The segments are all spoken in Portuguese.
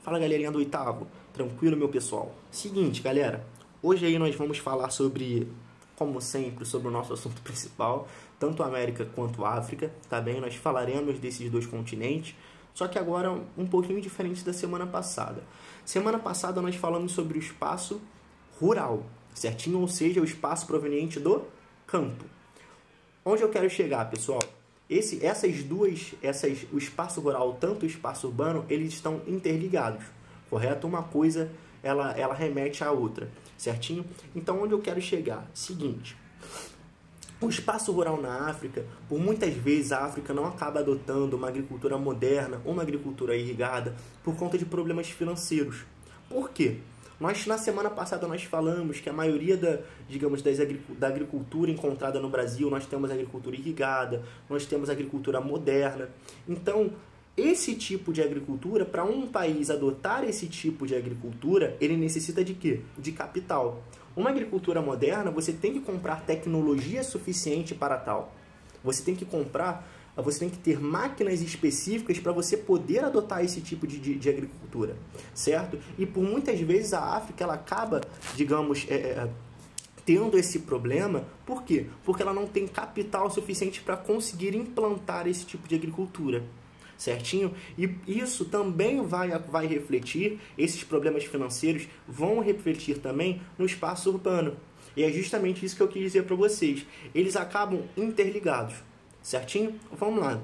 Fala galerinha do oitavo, tranquilo meu pessoal? Seguinte galera, hoje aí nós vamos falar sobre, como sempre, sobre o nosso assunto principal, tanto a América quanto a África, tá bem? Nós falaremos desses dois continentes, só que agora um pouquinho diferente da semana passada. Semana passada nós falamos sobre o espaço rural, certinho? Ou seja, o espaço proveniente do campo. Onde eu quero chegar, pessoal? O espaço rural, tanto o espaço urbano, eles estão interligados, correto? Uma coisa, ela remete à outra, certinho? Então, onde eu quero chegar? Seguinte, o espaço rural na África, por muitas vezes a África não acaba adotando uma agricultura moderna, uma agricultura irrigada, por conta de problemas financeiros. Por quê? Na semana passada nós falamos que a maioria da agricultura encontrada no Brasil, nós temos agricultura irrigada, nós temos agricultura moderna. Então, esse tipo de agricultura, para um país adotar esse tipo de agricultura, ele necessita de quê? De capital. Uma agricultura moderna, você tem que comprar tecnologia suficiente para tal. Você tem que ter máquinas específicas para você poder adotar esse tipo de agricultura, certo? E por muitas vezes a África ela acaba, tendo esse problema. Por quê? Porque ela não tem capital suficiente para conseguir implantar esse tipo de agricultura, certinho? E isso também vai refletir, esses problemas financeiros vão refletir também no espaço urbano. E é justamente isso que eu quis dizer para vocês. Eles acabam interligados. Certinho? Vamos lá.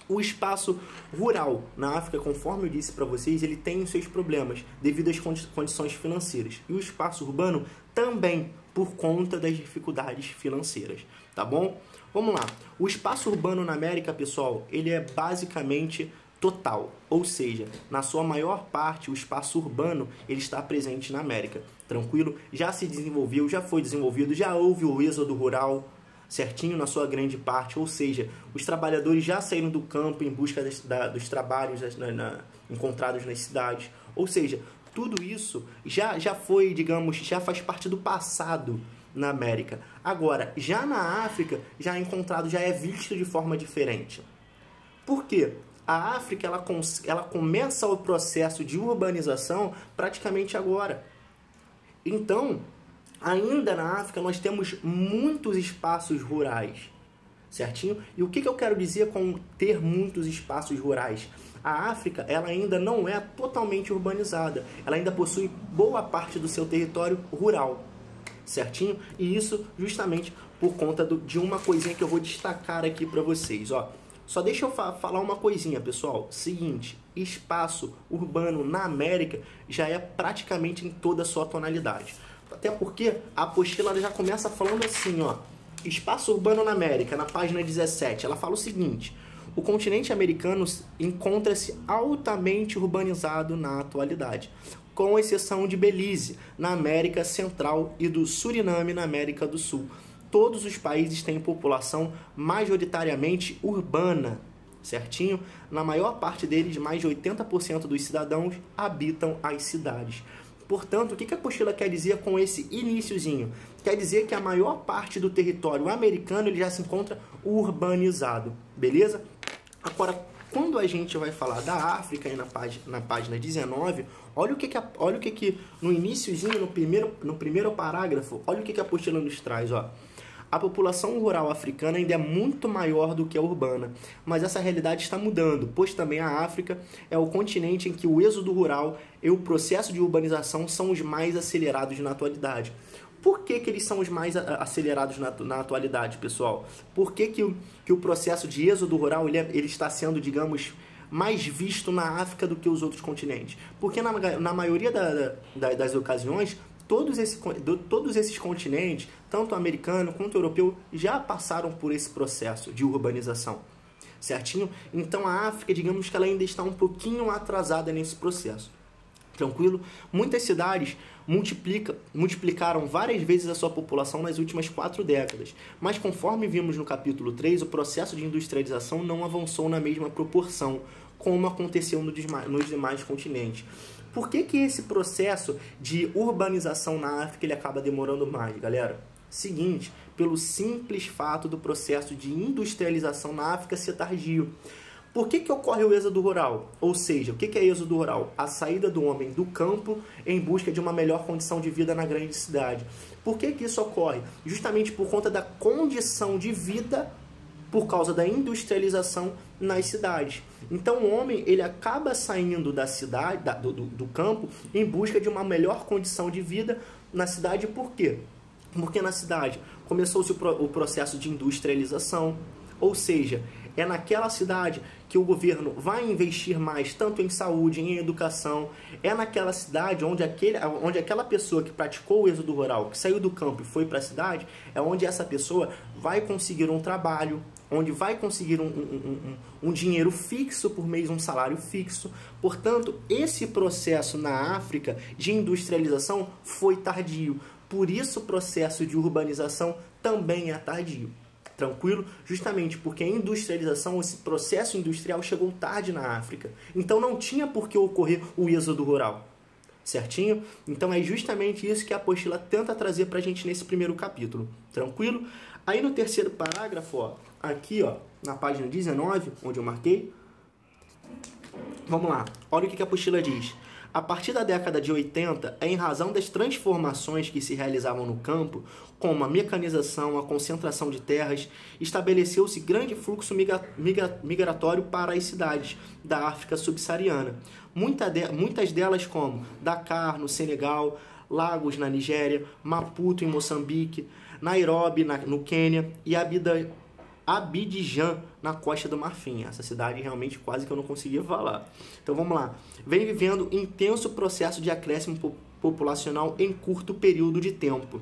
O espaço rural na África, conforme eu disse para vocês, ele tem os seus problemas devido às condições financeiras. E o espaço urbano também, por conta das dificuldades financeiras. Tá bom? Vamos lá. O espaço urbano na América, pessoal, ele é basicamente total. Ou seja, na sua maior parte, o espaço urbano ele está presente na América. Tranquilo? Já se desenvolveu, já foi desenvolvido, já houve o êxodo rural, certinho, na sua grande parte, ou seja, os trabalhadores já saíram do campo em busca dos trabalhos encontrados nas cidades, ou seja, tudo isso já foi, já faz parte do passado na América. Agora, já na África, já é visto de forma diferente. Por quê? A África, ela começa o processo de urbanização praticamente agora. Então, ainda na África, nós temos muitos espaços rurais, certinho? E o que eu quero dizer com ter muitos espaços rurais? A África, ela ainda não é totalmente urbanizada. Ela ainda possui boa parte do seu território rural, certinho? E isso justamente por conta de uma coisinha que eu vou destacar aqui para vocês, ó. Só deixa eu falar uma coisinha, pessoal. Seguinte, espaço urbano na América já é praticamente em toda a sua tonalidade. Até porque a apostila já começa falando assim, ó, espaço urbano na América, na página 17, ela fala o seguinte: o continente americano encontra-se altamente urbanizado na atualidade, com exceção de Belize, na América Central, e do Suriname, na América do Sul. Todos os países têm população majoritariamente urbana, certinho? Na maior parte deles, mais de 80% dos cidadãos habitam as cidades. Portanto, o que a apostila quer dizer com esse iniciozinho? Quer dizer que a maior parte do território americano ele já se encontra urbanizado, beleza? Agora, quando a gente vai falar da África, aí na página 19, olha o que no iniciozinho, no primeiro parágrafo, olha o que a apostila nos traz, ó. A população rural africana ainda é muito maior do que a urbana, mas essa realidade está mudando, pois também a África é o continente em que o êxodo rural e o processo de urbanização são os mais acelerados na atualidade. Por que eles são os mais acelerados na atualidade, pessoal? Por que o processo de êxodo rural ele está sendo, digamos, mais visto na África do que os outros continentes? Porque na maioria das ocasiões, todos esses continentes, tanto americano quanto europeu, já passaram por esse processo de urbanização, certinho? Então a África, digamos que ela ainda está um pouquinho atrasada nesse processo. Tranquilo? Muitas cidades multiplicaram várias vezes a sua população nas últimas 4 décadas, mas conforme vimos no capítulo 3, o processo de industrialização não avançou na mesma proporção, como aconteceu nos demais continentes. Por que esse processo de urbanização na África ele acaba demorando mais, galera? Seguinte, pelo simples fato do processo de industrialização na África ser tardio. Por que ocorre o êxodo rural? Ou seja, o que é êxodo rural? A saída do homem do campo em busca de uma melhor condição de vida na grande cidade. Por que isso ocorre? Justamente por conta da condição de vida por causa da industrialização nas cidades. Então o homem ele acaba saindo da cidade, do campo, em busca de uma melhor condição de vida na cidade. Por quê? Porque na cidade começou-se o processo de industrialização, ou seja, é naquela cidade que o governo vai investir mais, tanto em saúde, em educação. É naquela cidade onde aquela pessoa que praticou o êxodo rural, que saiu do campo e foi para a cidade, é onde essa pessoa vai conseguir um trabalho, onde vai conseguir um dinheiro fixo por mês, um salário fixo. Portanto, esse processo na África de industrialização foi tardio. Por isso, o processo de urbanização também é tardio. Tranquilo? Justamente porque a industrialização, esse processo industrial chegou tarde na África. Então não tinha por que ocorrer o êxodo rural. Certinho? Então é justamente isso que a apostila tenta trazer pra gente nesse primeiro capítulo. Tranquilo? Aí no terceiro parágrafo, ó, aqui ó, na página 19, onde eu marquei, vamos lá, olha o que a apostila diz. A partir da década de 80, em razão das transformações que se realizavam no campo, como a mecanização, a concentração de terras, estabeleceu-se grande fluxo migratório para as cidades da África subsaariana. Muitas delas como Dakar, no Senegal, Lagos, na Nigéria, Maputo, em Moçambique, Nairobi, no Quênia, e Abidjan, na Costa do Marfim. Essa cidade realmente quase que eu não conseguia falar. Então vamos lá. Vem vivendo intenso processo de acréscimo populacional em curto período de tempo.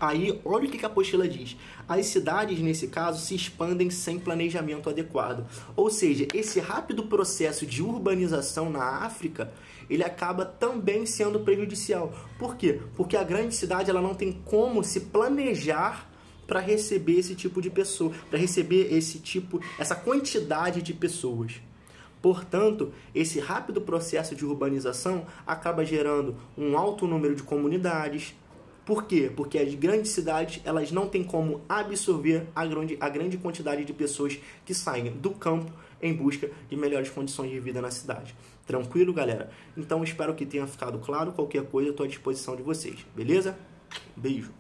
Aí, olha o que a apostila diz. As cidades, nesse caso, se expandem sem planejamento adequado. Ou seja, esse rápido processo de urbanização na África, ele acaba também sendo prejudicial. Por quê? Porque a grande cidade ela não tem como se planejar para receber esse tipo de pessoa, para receber essa quantidade de pessoas. Portanto, esse rápido processo de urbanização acaba gerando um alto número de comunidades. Por quê? Porque as grandes cidades elas não têm como absorver a grande quantidade de pessoas que saem do campo em busca de melhores condições de vida na cidade. Tranquilo, galera? Então, espero que tenha ficado claro. Qualquer coisa, eu estou à disposição de vocês. Beleza? Beijo!